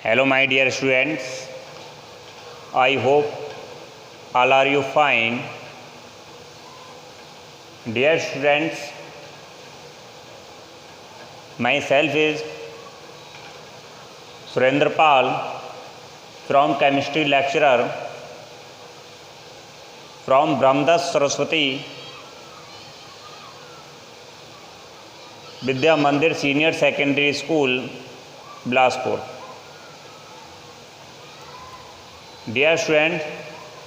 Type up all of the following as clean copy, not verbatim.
Hello, my dear students. I hope all are you fine. Dear students, myself is Surendra Pal from chemistry lecturer from Brahmadas Saraswati Vidya Mandir Senior Secondary School, Bilaspur. Dear students,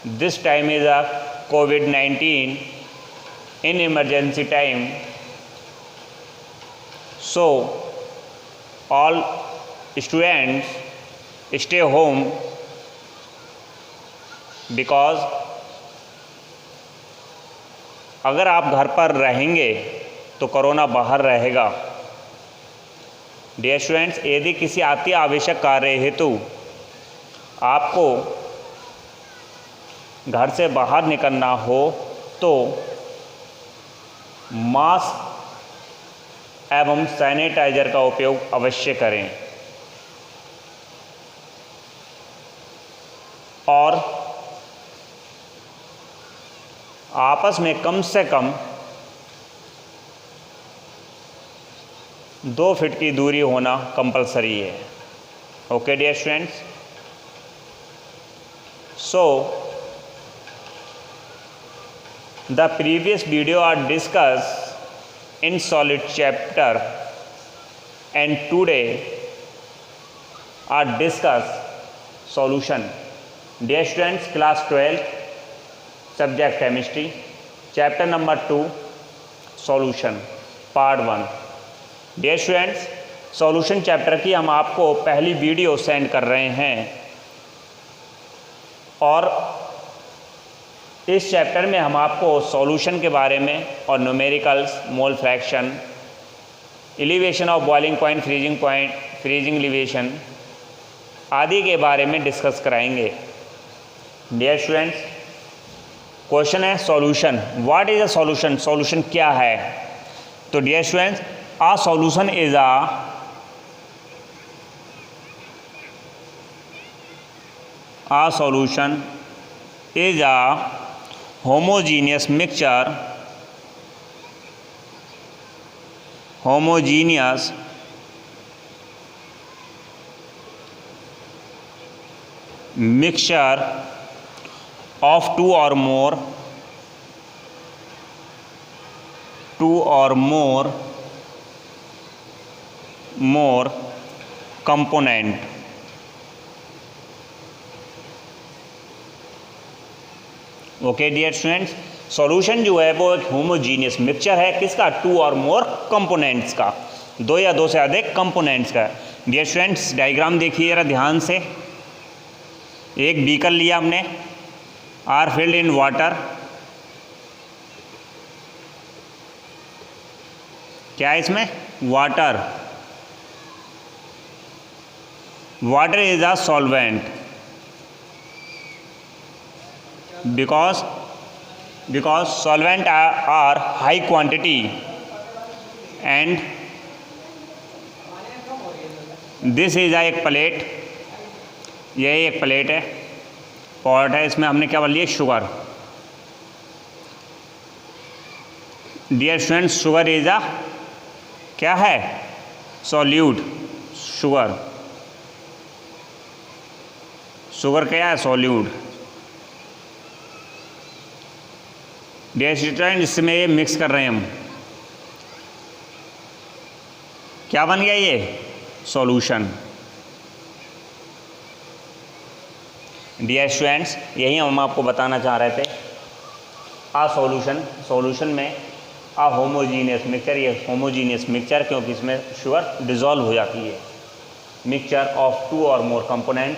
this time is a COVID-19 in emergency time. So, all students stay home because अगर आप घर पर रहेंगे तो corona बाहर रहेगा। Dear students, यदि किसी अति आवश्यक कार्य हेतु आपको घर से बाहर निकलना हो तो मास्क एवं सैनिटाइजर का उपयोग अवश्य करें और आपस में कम से कम 2 फीट की दूरी होना कंपलसरी है। Okay dear students, so the previous video are discussed in solid chapter and today are discussed solution. Dear students, class 12 subject chemistry chapter number 2 solution part 1. Dear students, solution chapter की हम आपको पहली video send कर रहे हैं और इस chapter में हम आपको सॉल्यूशन के बारे में और numericals, mole fraction, elevation of boiling point, freezing elevation आदि के बारे में डिस्कस कराएंगे। डियर स्टूडेंट्स, क्वेश्चन है solution. What is a solution? Solution क्या है? तो dear students, a solution is a solution is a homogeneous mixture of two or more component. Okay dear students, solution जो है वो एक होमोजीनियस मिक्सचर है किसका? 2 और मोर कंपोनेंट्स का, 2 या 2 से अधिक कंपोनेंट्स का। डियर स्टूडेंट्स, डायग्राम देखिए जरा ध्यान से। एक बीकर लिया हमने, आर फिल्ड इन वाटर। क्या है इसमें? Water. Water is a solvent because solvent are high quantity and this is एक प्लेट, यही एक प्लेट है, पॉट है, इसमें हमने क्या लिया? Sugar. Dear students, sugar is a क्या है? सॉल्यूट। शुगर क्या है? सॉल्यूट। डियर स्टूडेंट, इसमें ये मिक्स कर रहे हैं हम, क्या बन गया? ये सॉल्यूशन। डियर स्टूडेंट्स, यही हम आपको बताना चाह रहे थे। सॉल्यूशन में आ होमोजीनियस मिक्सचर, ये होमोजीनियस मिक्सचर क्योंकि इसमें शुगर डिज़ोल्व हो जाती है। मिक्सचर ऑफ 2 और मोर कंपोनेंट,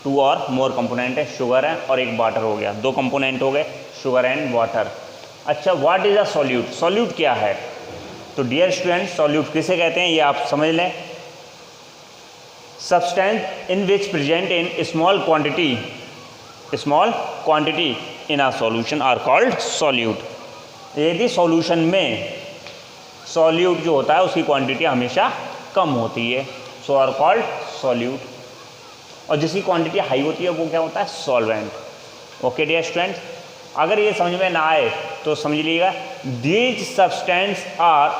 2 और मोर कंपोनेंट है, शुगर है और एक वाटर हो गया, 2 कंपोनेंट हो गए, शुगर एंड वाटर। अच्छा, what is a solute? Solute क्या है? तो डियर स्टूडेंट, सॉल्यूट किसे कहते हैं ये आप समझ लें। Substance in which present in small quantity in a solution are called solute. यदि सॉल्यूशन में सॉल्यूट जो होता है उसकी क्वांटिटी हमेशा कम होती है, सो आर कॉल्ड सॉल्यूट। और जिसकी क्वांटिटी हाई होती है वो क्या होता है, सॉल्वेंट। ओके डियर स्टूडेंट्स, अगर ये समझ में ना आए तो समझ लीजिएगा, these substance are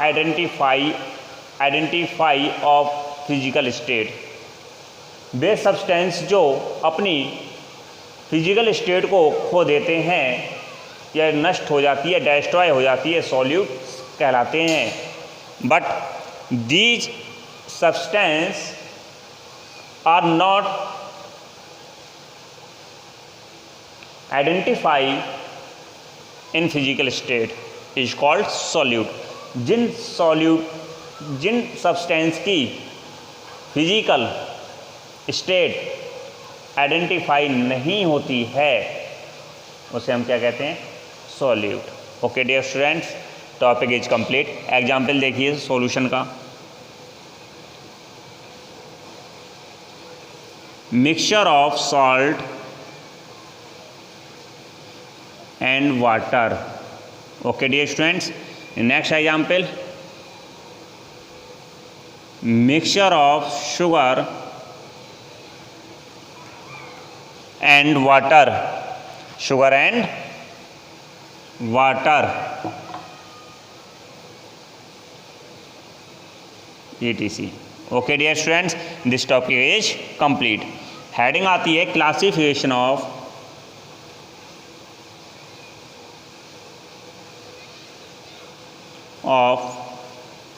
identify of physical state, वे सब्सटेंस जो अपनी फिजिकल स्टेट को खो देते हैं या नष्ट हो जाती है, डेस्ट्रॉय हो जाती है, सॉल्यूट्स कहलाते हैं। But these substance are not identify in physical state is called solute. जिन सब्सटेंस की फिजिकल स्टेट आइडेंटिफाई नहीं होती है उसे हम क्या कहते हैं, solute. Okay dear students, topic is complete. Example देखिए सॉल्यूशन का, mixture of salt and water. Okay dear students, next example, mixture of sugar and water, sugar and water etc. Okay dear students, this topic is complete. Heading आती है classification of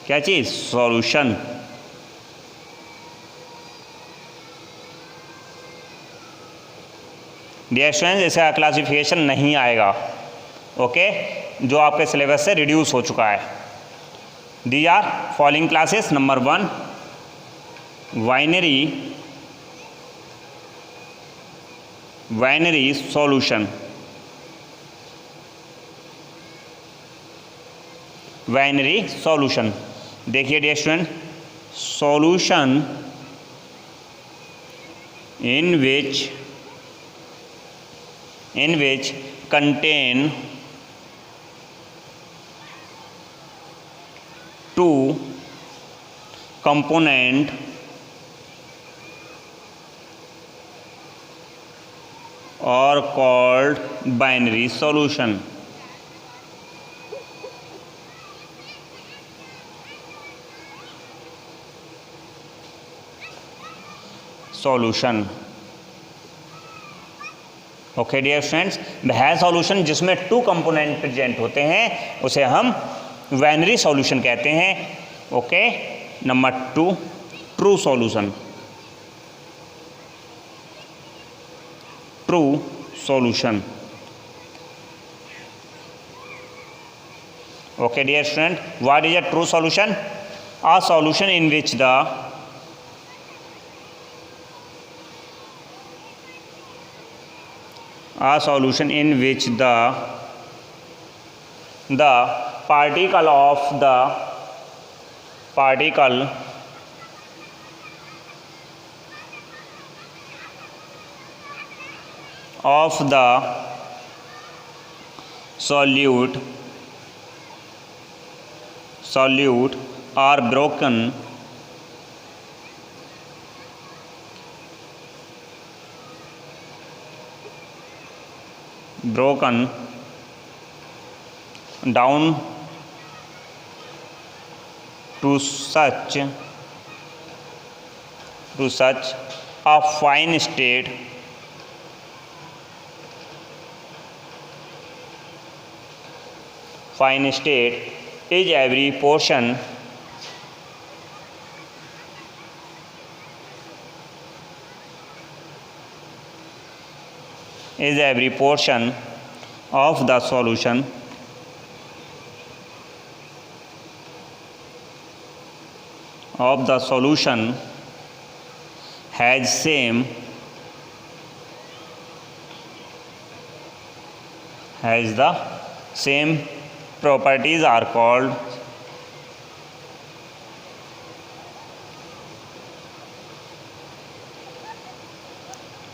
क्या चीज़, solution. Dear students, इसका classification नहीं आएगा, okay, जो आपके syllabus से reduce हो चुका है। The are following classes, number 1 binary solution, binary solution. देखिए dear student, solution in which contain two component are called binary solution. Solution. Okay dear students, है सॉल्यूशन जिसमें 2 कंपोनेंट प्रेजेंट होते हैं उसे हम बाइनरी सॉल्यूशन कहते हैं। Okay, number 2 true solution, true solution. Okay dear student, what is a true solution? A solution in which a solution in which the particle of the solute are broken down to such a fine state is every portion of the solution has the same properties are called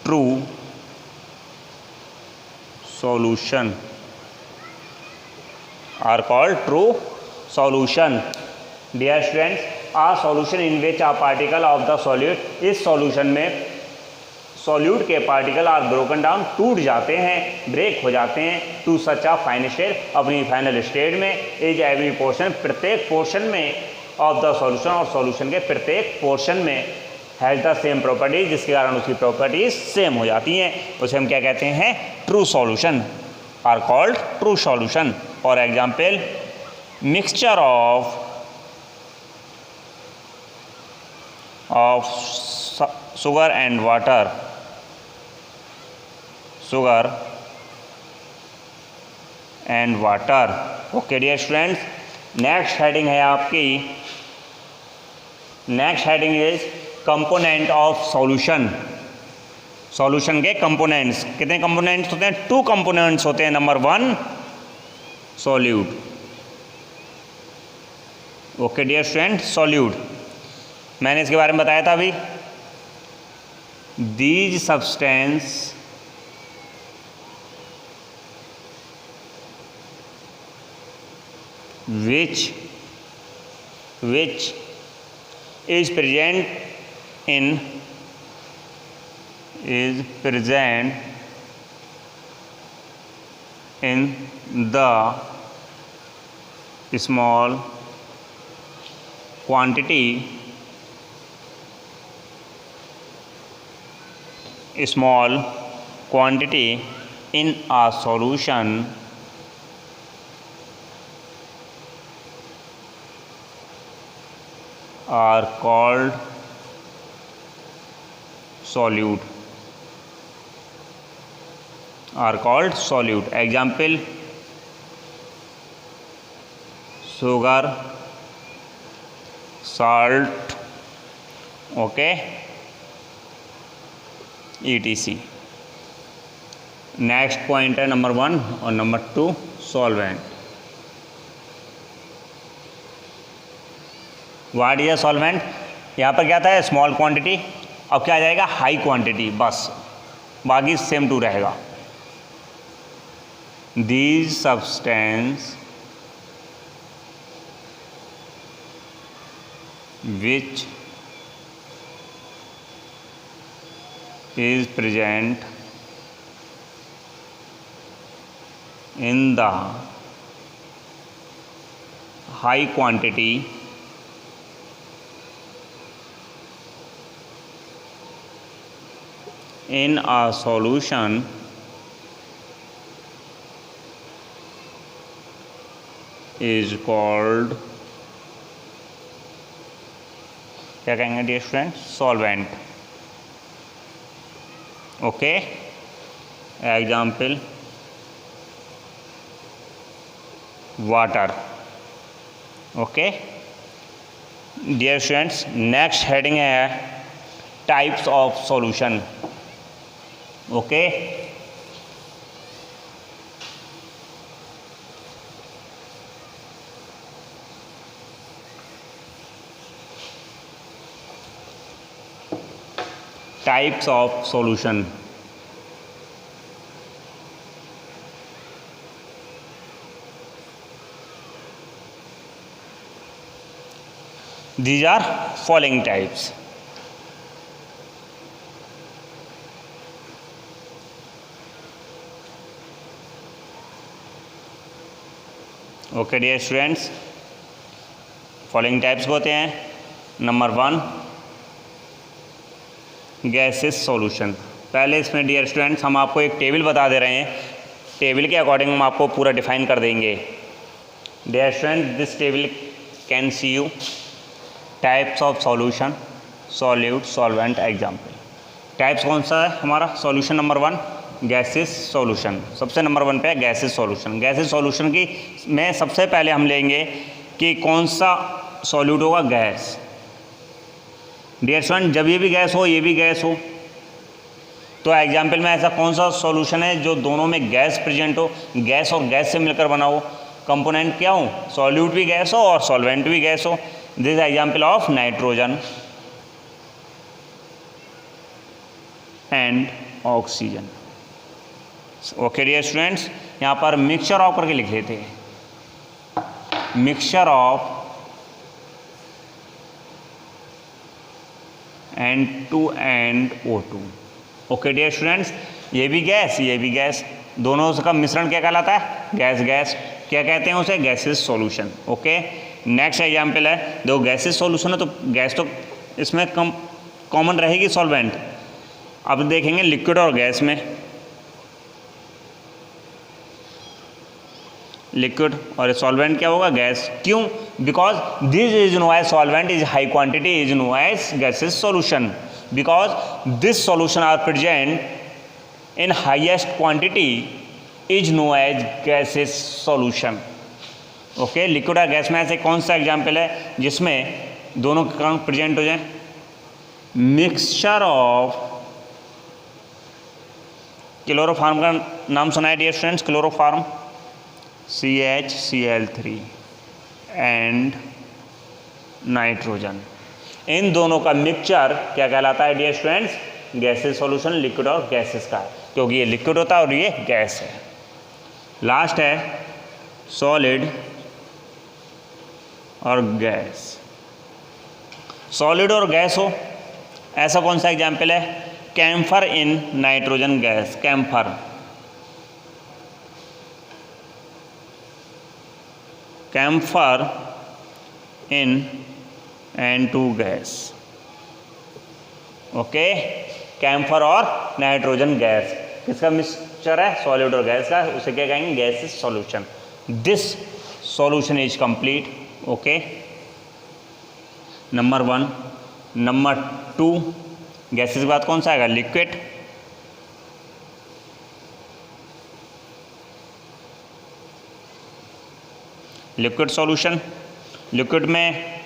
true solution. Dear students, a solution in which a particle of the solute, इस solution में solute के particle are broken down, टूट जाते हैं, break हो जाते हैं, to such a fine state, अपनी फाइनल स्टेट में, इज एवरी पोर्शन, प्रत्येक पोर्शन में ऑफ द सॉल्यूशन, और सॉल्यूशन के प्रत्येक पोर्शन में हैज़ द सेम प्रॉपर्टीज, जिसके कारण उसकी प्रॉपर्टीज सेम हो जाती हैं, उसे हम क्या कहते हैं, true solution, are called true solution. For example, mixture of sugar and water, sugar and water। Okay dear students, next heading है आपकी, next heading is component of solution. Solution के कंपोनेंट्स, कितने कंपोनेंट्स होते हैं, 2 कंपोनेंट्स होते हैं। Number 1 solute. Okay dear student, solute मैंने इसके बारे में बताया था अभी। These substance which is present in the small quantity in a solution are called solute, Example, sugar, salt, okay, etc। Next point है नंबर 1 और number 2 solvent. What is a solvent, यहाँ पर क्या था, स्मॉल क्वांटिटी, अब क्या आ जाएगा, high quantity, बस बाकी सेम टू रहेगा। These substance which is present in the high quantity in a solution is called, क्या कहेंगे dear student, solvent. Okay, example water. Okay dear students, next heading है types of solution. Okay, types of solution. These are following types। Okay dear students, following types होते हैं। Number 1 gases solution. पहले इसमें dear students हम आपको एक table बता दे रहे हैं, टेबल के अकॉर्डिंग हम आपको पूरा डिफाइन कर देंगे। Dear student, this table can see you types of solution, solute, solvent, example. Types कौन सा है हमारा, सॉल्यूशन नंबर 1 गैसेस सॉल्यूशन, सबसे नंबर 1 पे है गैसेस सॉल्यूशन। गैसेस सॉल्यूशन की में सबसे पहले हम लेंगे कि कौन सा सॉल्यूट होगा, गैस। डियर स्टूडेंट, जब ये भी गैस हो, ये भी गैस हो, तो एग्जाम्पल में ऐसा कौन सा सॉल्यूशन है जो दोनों में गैस प्रेजेंट हो, गैस और गैस से मिलकर बना हो, कंपोनेंट क्या हो, सॉल्यूट भी गैस हो और सॉल्वेंट भी गैस हो। This example of nitrogen and oxygen. Okay dear students, यहाँ पर मिक्सचर ऑफ करके लिख लेते हैं, mixture of N2 and O2। Okay dear students, ये भी गैस, दोनों का मिश्रण क्या कहलाता है? गैस। क्या कहते हैं उसे? Gases solution. Okay, next example है, देखो गैसेस सॉल्यूशन है तो गैस तो इसमें कॉमन रहेगी सॉल्वेंट। अब देखेंगे लिक्विड और गैस में, लिक्विड और सॉल्वेंट क्या होगा? गैस। क्यों? Because this is known as solvent is high quantity is known as gases solution, because this solution are present in highest quantity is known as gases solution. Okay, liquid और gas में ऐसे कौन सा example है जिसमें दोनों का present हो जाए? मिक्सचर ऑफ क्लोरोफार्म का नाम सुना है dear students? Chloroform CHCl3 and nitrogen, इन दोनों का मिक्सचर क्या कहलाता है dear students? Gases solution, liquid और गैसेस का, क्योंकि ये लिक्विड होता है और ये गैस है। लास्ट है सॉलिड और गैस। सॉलिड और गैस हो ऐसा कौन सा एग्जाम्पल है? Camphor in nitrogen gas, camphor in N2 gas. Okay, camphor और नाइट्रोजन गैस किसका मिक्सचर है? सॉलिड और गैस का, उसे क्या कहेंगे? Gases solution. This solution is complete. Okay, number 1। Number 2, gases के बाद कौन सा आएगा? लिक्विड। लिक्विड सॉल्यूशन, लिक्विड में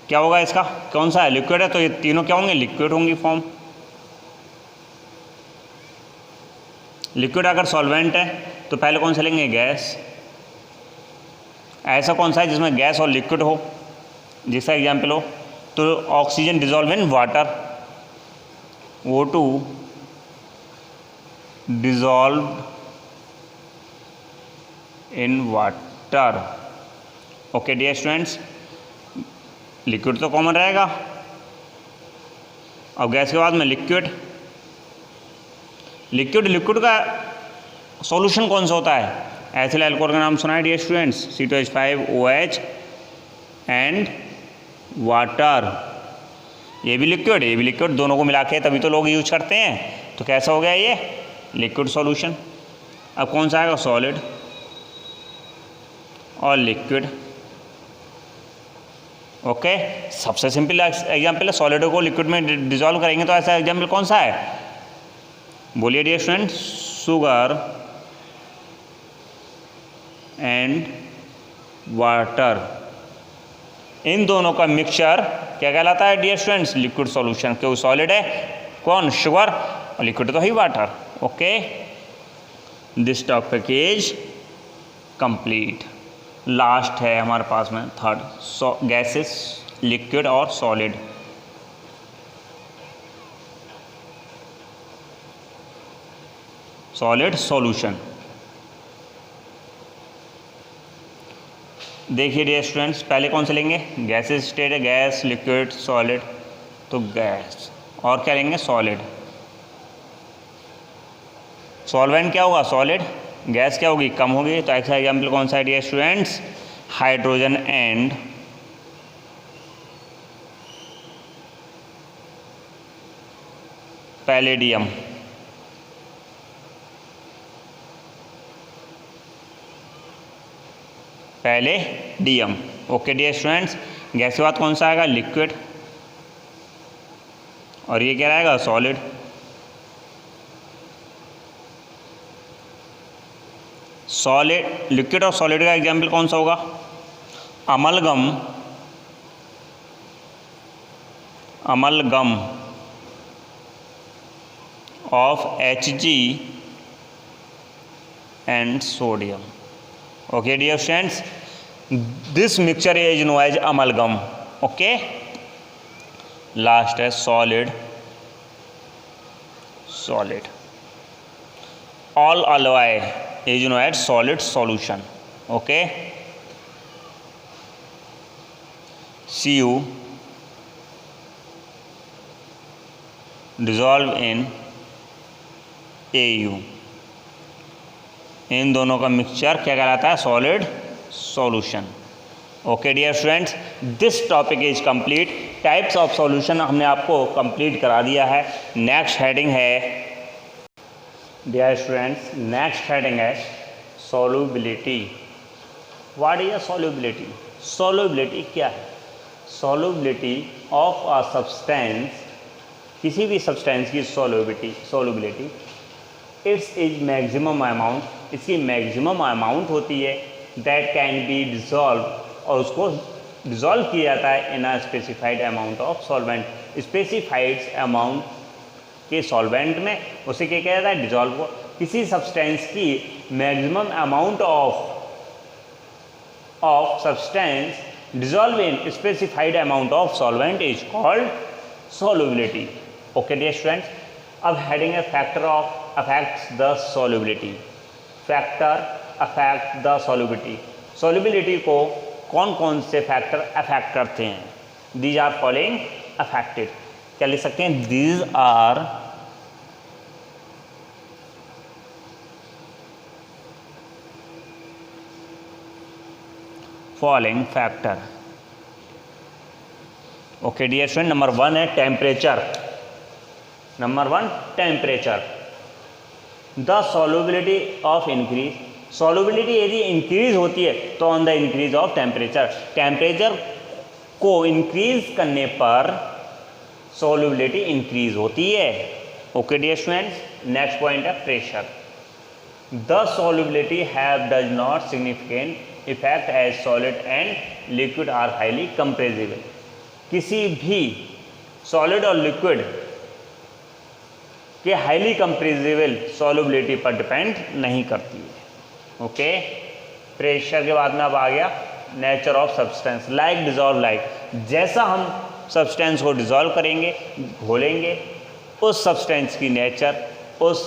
क्या होगा? इसका कौन सा है? लिक्विड है तो ये तीनों क्या होंगे? लिक्विड होंगी फॉर्म। लिक्विड अगर सॉल्वेंट है तो पहले कौन सा लेंगे? गैस। ऐसा कौन सा है जिसमें गैस और लिक्विड हो, जिसका एग्जाम्पल हो? तो oxygen dissolve in water, O2 dissolve in water. Okay dear students, liquid तो कॉमन रहेगा। अब गैस के बाद में लिक्विड। लिक्विड का सॉल्यूशन कौन सा होता है? एथिल अल्कोहल का नाम सुना है dear students? C2H5OH and water. ये भी लिक्विड, दोनों को मिला के तभी तो लोग यूज करते हैं। तो कैसा हो गया ये? Liquid solution. अब कौन सा आएगा? सॉलिड और लिक्विड। ओके, सबसे सिंपल एग्जाम्पल है, सॉलिड को लिक्विड में डिजॉल्व करेंगे तो ऐसा एग्जाम्पल कौन सा है? बोलिए dear student. Sugar and water, इन दोनों का मिक्सचर क्या कहलाता है डियर स्टूडेंट्स? Liquid solution. क्योंकि सॉलिड है कौन? शुगर, और लिक्विड तो ही water. Okay, this topic is complete. Last है हमारे पास में थर्ड, गैसेस, लिक्विड और सॉलिड। Solid solution. देखिए डियर स्टूडेंट्स, पहले कौन से लेंगे? गैसेस स्टेट है, गैस, लिक्विड, सॉलिड। तो गैस और क्या लेंगे? सॉलिड। सॉल्वेंट क्या होगा? सॉलिड। गैस क्या होगी? कम होगी। तो ऐसा एग्जाम्पल कौन सा है dear students? Hydrogen and palladium. Palladium. Okay dear students, gas के बाद कौन सा आएगा? लिक्विड, और ये क्या रहेगा? सॉलिड। सॉलिड, लिक्विड और सॉलिड का एग्जाम्पल कौन सा होगा? Amalgam, of Hg and sodium. Okay dear friends, this mixture is known as amalgam. Okay, last है solid. All alloy is known as solid solution. Okay, Cu dissolve in AU, इन दोनों का mixture क्या कहलाता है? Solid solution. Okay dear students, this topic is complete. Types of solution हमने आपको complete करा दिया है। नेक्स्ट हेडिंग है डियर स्टूडेंट्स, नेक्स्ट हेडिंग है solubility. What is solubility? Solubility क्या है? सॉल्युबिलिटी ऑफ अ सब्सटेंस, किसी भी सब्सटेंस की solubility it's is maximum amount, इसकी मैक्सिमम अमाउंट होती है दैट कैन बी डिसॉल्व, और उसको डिसॉल्व किया जाता है in a specified amount of solvent, specified amount के सॉल्वेंट में उसे क्या किया जाता है? डिसॉल्व को। किसी सब्सटेंस की maximum amount of substance dissolve in specified amount of solvent is called solubility. Okay dear students, अब heading है factor of affects the solubility. Factor affect the solubility. Solubility को कौन कौन से फैक्टर अफेक्ट करते हैं? These are following affected. क्या लिख सकते हैं? These are following factor. Okay dear student, number 1 है temperature. Number 1 temperature. The solubility of increase, solubility यदि इंक्रीज होती है तो on the increase of temperature, temperature को इंक्रीज करने पर सॉल्युबिलिटी इंक्रीज होती है। Okay dear students, next point है pressure. The solubility have does not significant effect as solid and liquid are highly compressible. किसी भी सॉलिड और लिक्विड के हाईली कंप्रेसिबल सॉल्युबिलिटी पर डिपेंड नहीं करती है। ओके, प्रेशर के बाद में अब आ गया nature of substance. Like dissolve, like जैसा हम सब्सटेंस को डिजॉल्व करेंगे, घोलेंगे, उस सब्सटेंस की नेचर, उस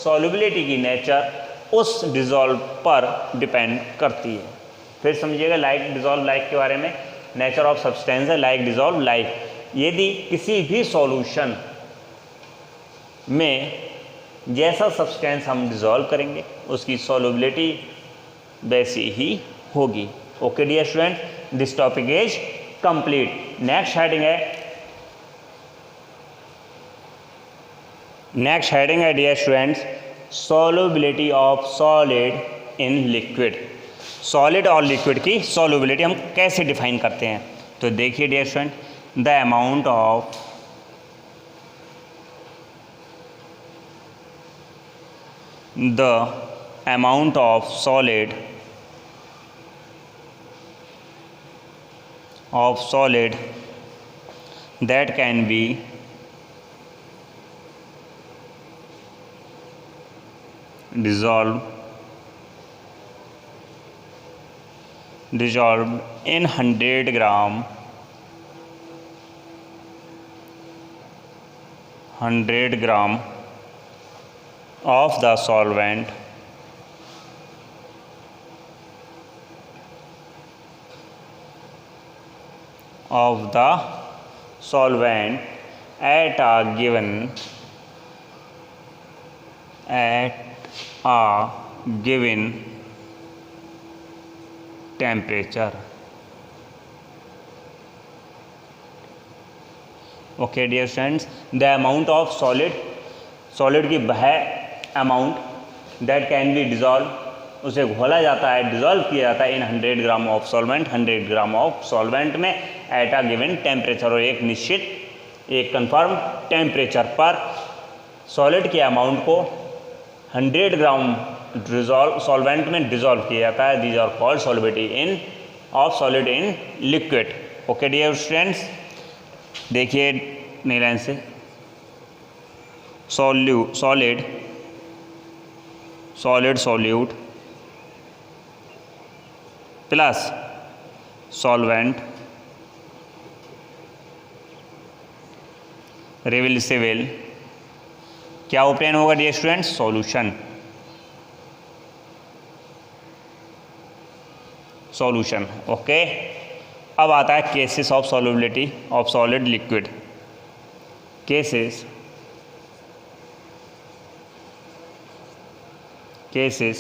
सॉल्युबिलिटी की नेचर उस डिजॉल्व पर डिपेंड करती है। फिर समझिएगा लाइक डिजॉल्व लाइक के बारे में। नेचर ऑफ सब्सटेंस है लाइक डिजॉल्व लाइक। यदि किसी भी सॉल्यूशन में जैसा सब्सटेंस हम डिजॉल्व करेंगे उसकी सॉल्युबिलिटी वैसी ही होगी। Okay dear student, this topic is complete. Next heading है dear students solubility of solid in liquid. Solid और लिक्विड की सॉल्युबिलिटी हम कैसे डिफाइन करते हैं? तो देखिए dear student, the amount of solid that can be dissolved in 100 gram of the solvent at a given temperature. Okay dear students, the amount of solid की वह amount that can be dissolved, उसे घोला जाता है, dissolve किया जाता है in 100 gram of solvent, 100 gram of solvent में एट अ गिवन टेम्परेचर, और एक निश्चित एक कंफर्म टेम्परेचर पर सॉलिड के अमाउंट को 100 ग्राम सॉल्वेंट में डिजॉल्व किया जाता है। These are called solubility of solid in liquid. Okay dear students, देखिए नई लाइन से solid solute plus solvent reversible क्या ओपन होगा डियर स्टूडेंट्स? सॉल्यूशन। ओके, अब आता है cases of solubility of solid liquid. Cases cases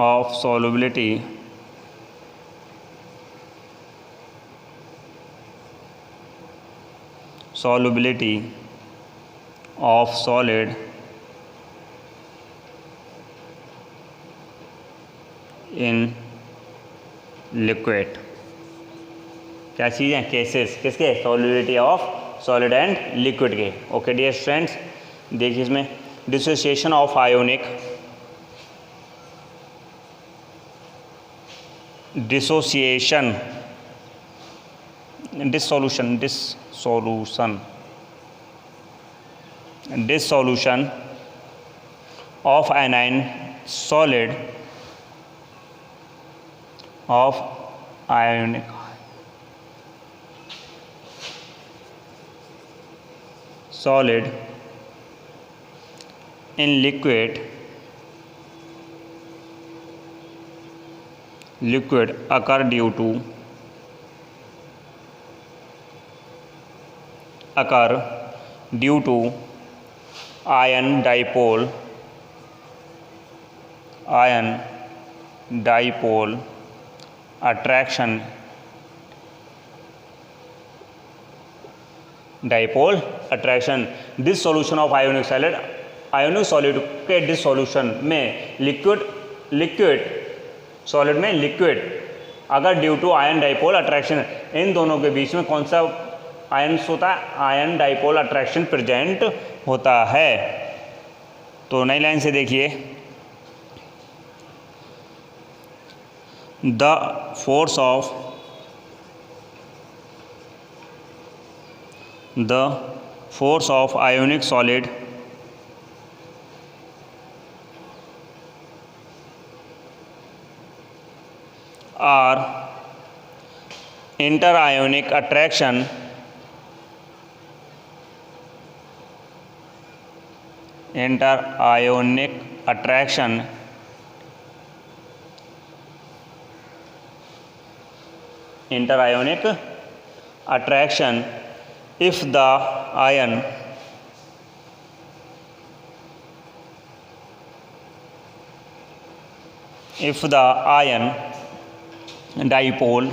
of solubility of solid in liquid। क्या चीज़ हैं? केसेस किसके? Solubility of solid and liquid के। ओके डियर स्टूडेंट्स, देखिए इसमें dissociation of ionic dissolution of anion solid of ionic solid in liquid occur due to ion dipole attraction dissolution of ionic solid के dissolution में liquid solid में liquid अगर due to ion dipole attraction, इन दोनों के बीच में कौन सा आयन्स होता है? आयन डाइपोल अट्रैक्शन प्रेजेंट होता है। तो नई लाइन से देखिए, the force of ionic solid are interionic attraction if the ion dipole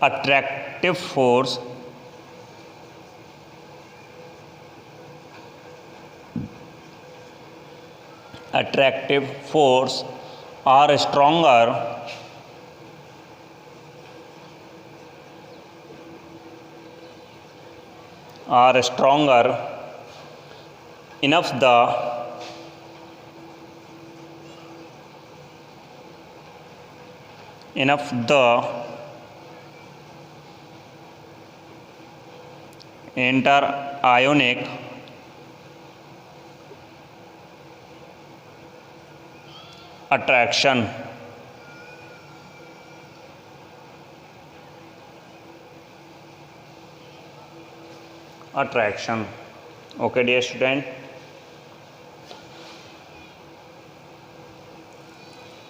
attractive force are stronger enough the interionic attraction okay dear student,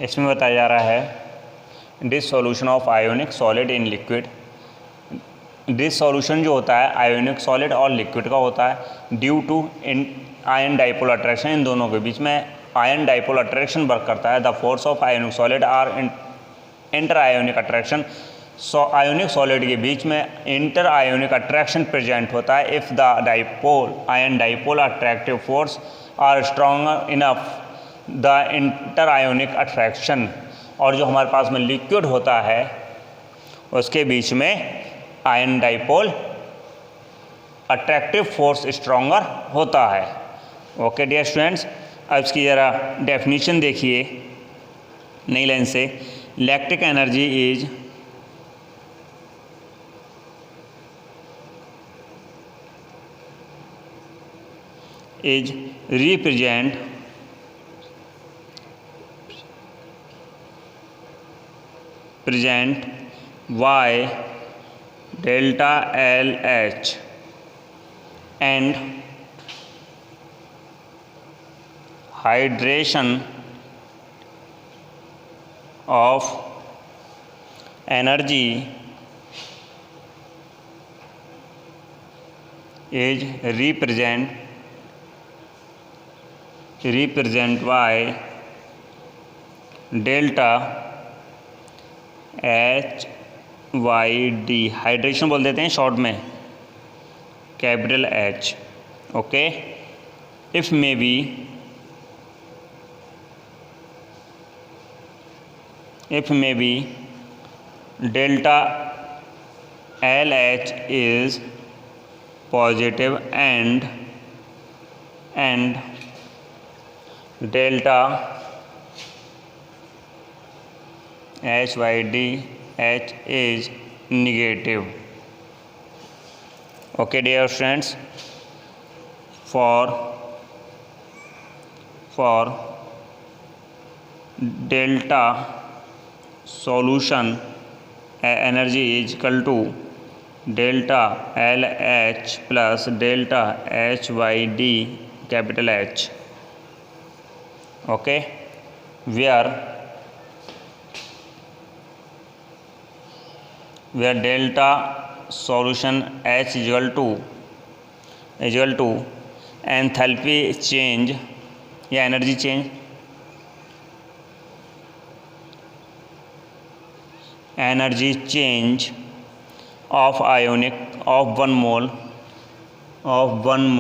इसमें बताया जा रहा है dissolution of ionic solid in liquid. Dissolution जो होता है आयोनिक सॉलिड और liquid का होता है due to ion dipole attraction, इन दोनों के बीच में आयन डाइपोल अट्रैक्शन वर्क करता है। The force of ionic solid are inter ionic attraction, ionic solid के बीच में इंटर आयोनिक अट्रैक्शन प्रेजेंट होता है if the ion dipole attractive force are stronger enough the inter ionic attraction. और जो हमारे पास में लिक्विड होता है उसके बीच में ion dipole attractive force stronger होता है। ओके डियर स्टूडेंट्स, अब इसकी ज़रा डेफिनेशन देखिए नई लाइन से। Electric energy is represent by delta LH and hydration of energy is represent by delta H Y D, hydration बोल देते हैं शॉर्ट में, capital H. Okay, if may be delta L H is positive and delta H Y D H is negative. Okay dear friends, for delta solution energy is equal to delta LH plus delta HYD capital H. Okay, where delta solution H is equal to enthalpy change या energy change of ionic of 1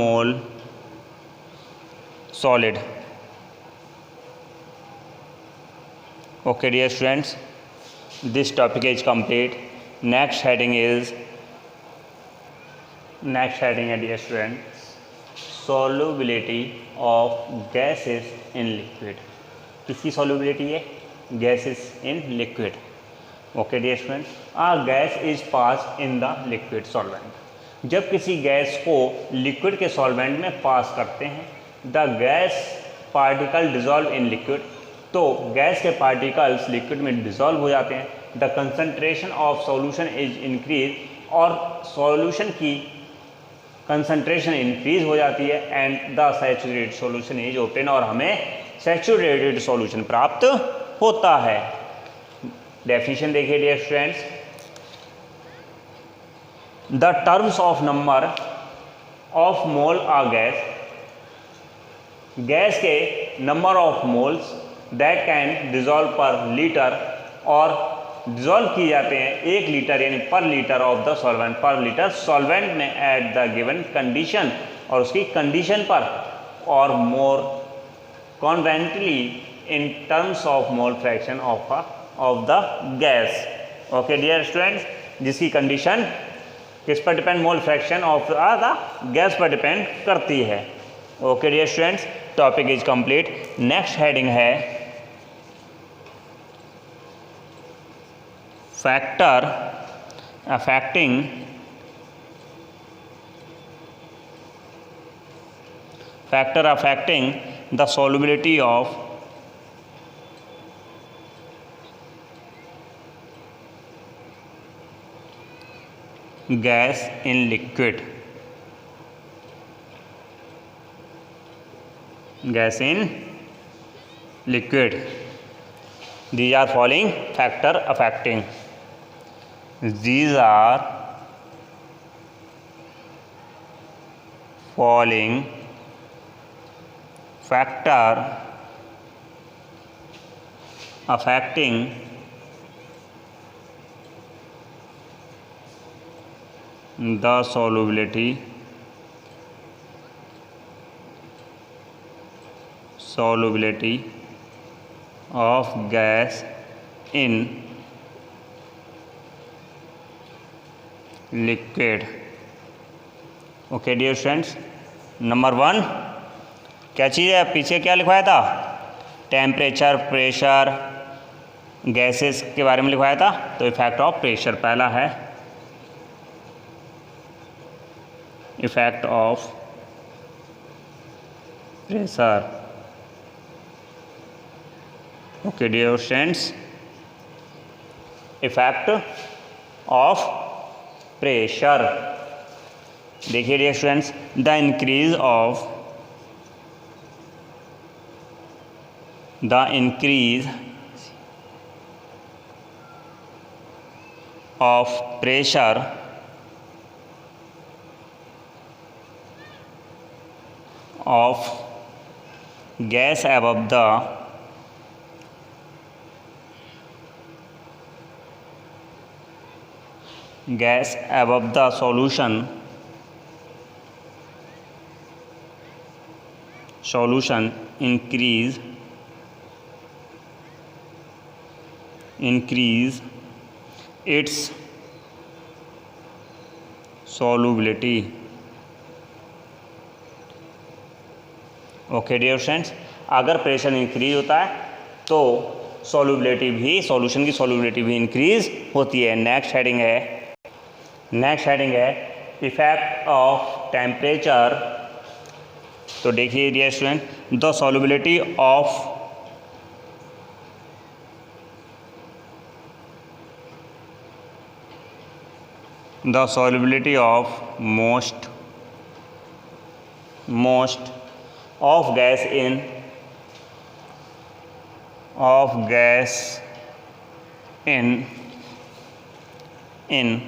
mole solid. Okay dear students, this topic is complete. Next heading is dear students, solubility of gases in liquid. किसकी solubility है? Gases in liquid. Okay dear students, a gas is passed in the liquid solvent. जब किसी gas को liquid के solvent में pass करते हैं, the gas particle dissolve in liquid, तो गैस के पार्टिकल्स लिक्विड में डिजॉल्व हो जाते हैं. The concentration of solution is increase, और सॉल्यूशन की कंसंट्रेशन इंक्रीज हो जाती है. And the saturated solution is obtain, और हमें सैचुरेटेड सॉल्यूशन प्राप्त होता है. डेफिनेशन देखिए dear students, the terms of number of mole a gas के number of moles that can dissolve per litre, और डिजॉल्व किए जाते हैं 1 लीटर यानी per litre of the solvent, per litre solvent में एट द गिवन कंडीशन, और उसकी condition पर, और more conveniently in terms of mole fraction of the gas. Okay dear students, जिसकी कंडीशन किस पर depend, mole fraction of the gas पर depend करती है. Okay dear students, topic is complete. Next heading है factor affecting the solubility of gas in liquid. These are following factor affecting. These are following factor affecting the solubility of gas in liquid. Okay dear students, number 1 क्या चीज़ है, पीछे क्या लिखवाया था, temperature, pressure, gases के बारे में लिखवाया था. तो इफेक्ट ऑफ प्रेशर पहला है, effect of pressure. Okay dear students, effect of pressure. देखिए dear students, the increase of pressure of gas above the solution increase its solubility. Okay dear friends, अगर प्रेशर इंक्रीज होता है तो solubility की solubility भी increase होती है। Next heading है इफेक्ट ऑफ टेम्परेचर। तो देखिए dear student, the solubility of most of gas in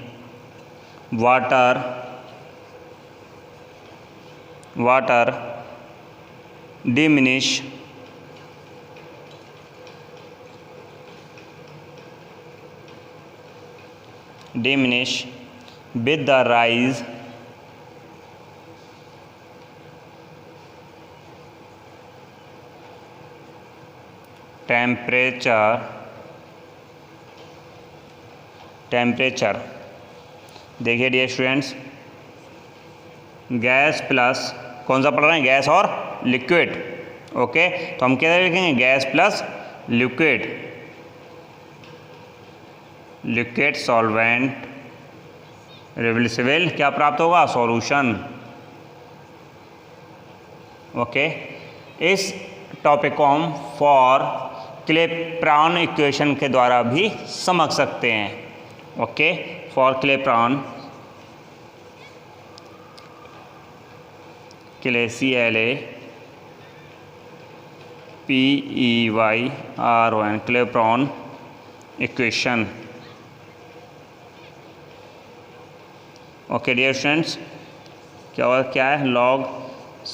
water diminish with the rise temperature. देखिए डियर स्टूडेंट्स, गैस प्लस कौन सा पढ़ रहे हैं, गैस और लिक्विड। ओके, तो हम क्या लिखेंगे, gas plus liquid solvent reversible क्या प्राप्त होगा, सॉल्यूशन। ओके, इस टॉपिक को हम फॉर क्लेप्रान इक्वेशन के द्वारा भी समझ सकते हैं। Okay, for Clapeyron CLAPEYRON Clapeyron equation. Okay dear students, क्या है, log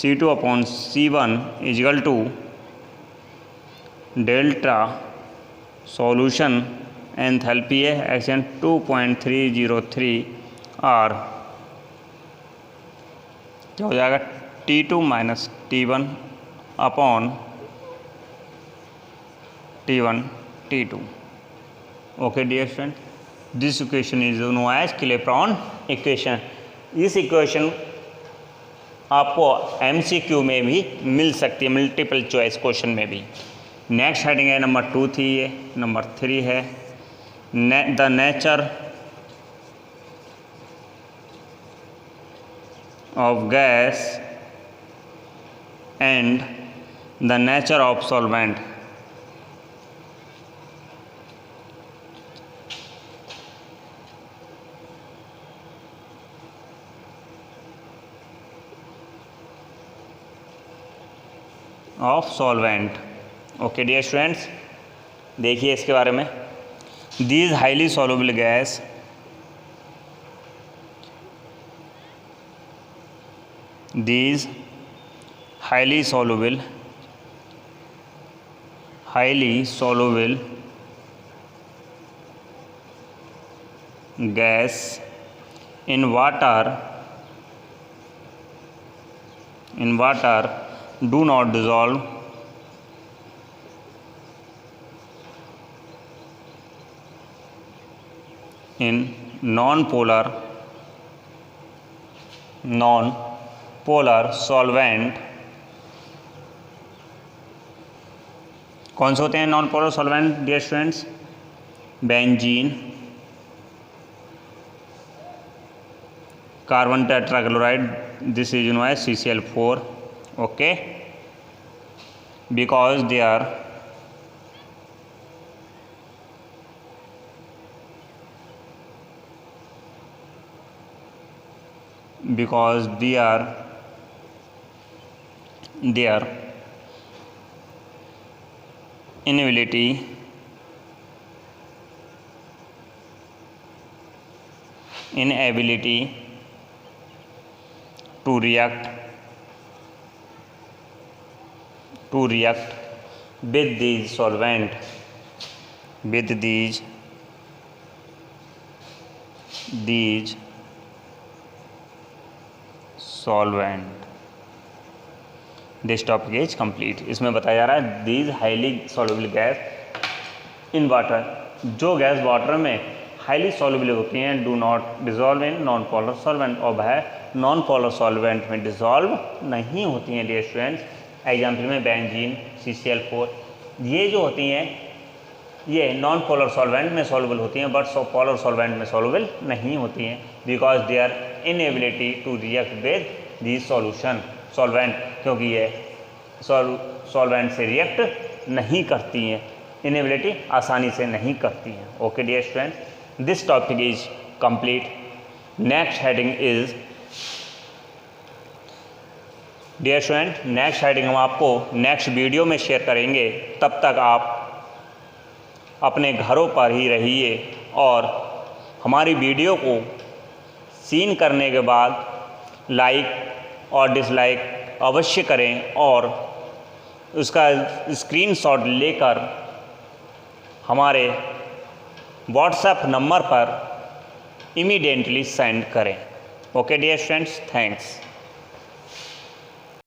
C2/C1 equal to delta solution enthalpy है एक्शन 2.303 R। क्या हो जाएगा, T2 minus T1 upon T1 T2। Okay dear student, this equation is known as Clapeyron equation. इस equation आपको MCQ में भी मिल सकती है, मल्टीपल चॉइस क्वेश्चन में भी। नेक्स्ट हेडिंग है नंबर 2 थी, ये नंबर 3 है the nature of gas and the nature of solvent. Of solvent. Okay dear students, देखिए इसके बारे में, these highly soluble gas highly soluble gas in water do not dissolve in non-polar solvent। कौन से होते हैं non polar solvent dear students, benzene, carbon tetrachloride, this is known as CCl4। Okay, because they are their inability to react to react with these solvent, with these solvent. This topic is complete. इसमें बताया जा रहा है these highly soluble gas in water, जो gas water में highly soluble होती हैं do not dissolve in non polar solvent, और वह नॉन पोलर सॉल्वेंट में डिजॉल्व नहीं होती हैं डियर स्टूडेंट्स। एग्जाम्पल में बेंजीन, CCl4, ये जो होती हैं ये नॉन पोलर सॉल्वेंट में सॉल्युबल होती हैं, बट पोलर सॉल्वेंट में सॉल्युबल नहीं होती हैं because they are inability to react with the solution solvent, क्योंकि ये सॉल्वेंट से रिएक्ट नहीं करती हैं, इनएबिलिटी आसानी से नहीं करती हैं। Okay dear student, this topic is complete. Next heading is dear student, next heading हम आपको नेक्स्ट वीडियो में शेयर करेंगे। तब तक आप अपने घरों पर ही रहिए और हमारी वीडियो को सीन करने के बाद लाइक और डिसलाइक अवश्य करें और उसका स्क्रीनशॉट लेकर हमारे व्हाट्सएप नंबर पर इमीडिएटली सेंड करें। Okay dear students, thanks.